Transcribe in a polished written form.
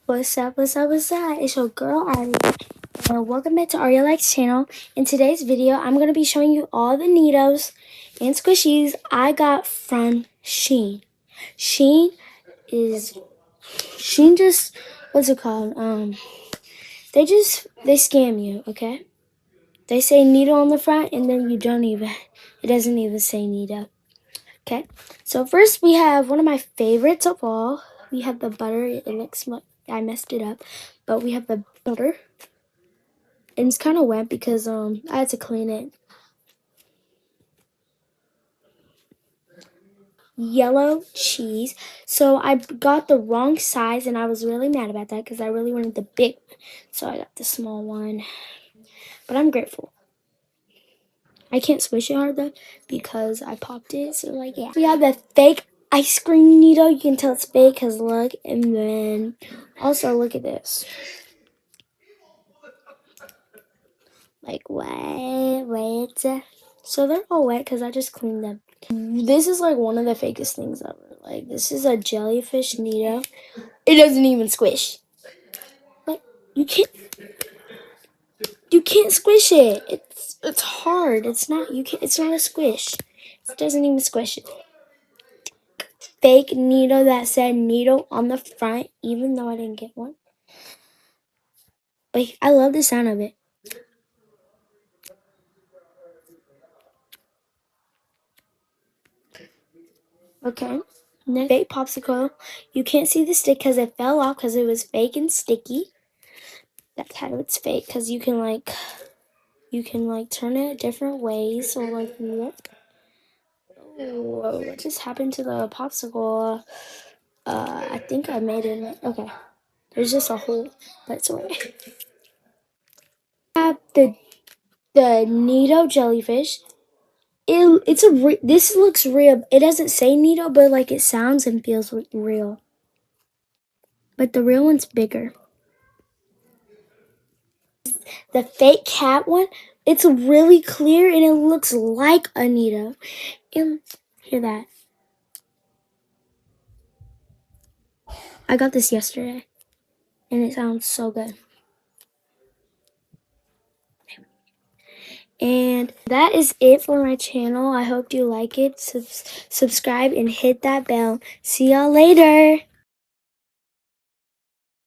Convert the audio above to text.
What's up, what's up, what's up? It's your girl, Ari. And welcome back to Aria Likes channel. In today's video, I'm going to be showing you all the Neatos and squishies I got from SHEIN. SHEIN just, what's it called? They scam you, okay? They say Neato on the front, and then it doesn't even say Neato. Okay, so first we have one of my favorites of all. We have the butter. It looks like I messed it up, but we have the butter, and it's kind of wet because I had to clean it. Yellow cheese. So I got the wrong size, and I was really mad about that because I really wanted the big one. So I got the small one, but I'm grateful. I can't squish it hard though because I popped it. So like, yeah. We have the fake ice cream Neato. You can tell it's fake because look, and then also look at this. Like wet. So they're all wet because I just cleaned them. This is like one of the fakest things ever. Like this is a jellyfish Neato. It doesn't even squish. Like you can't squish it. It's hard. It's not a squish. It doesn't even squish it. Fake Neato that said Neato on the front, even though I didn't get one. But I love the sound of it. Okay. Next, fake popsicle. You can't see the stick because it fell off because it was fake and sticky. That's how it's fake because you can turn it different ways. So like, whoa, what just happened to the popsicle? I think I made it. Okay, there's just a hole, but it's alright. I have the Neato jellyfish. This looks real. It doesn't say Neato, but like it sounds and feels real. But the real one's bigger. The fake cat one, it's really clear and it looks like a Neato. And hear that. I got this yesterday and it sounds so good. And that is it for my channel. I hope you like it. Subscribe and hit that bell. See y'all later.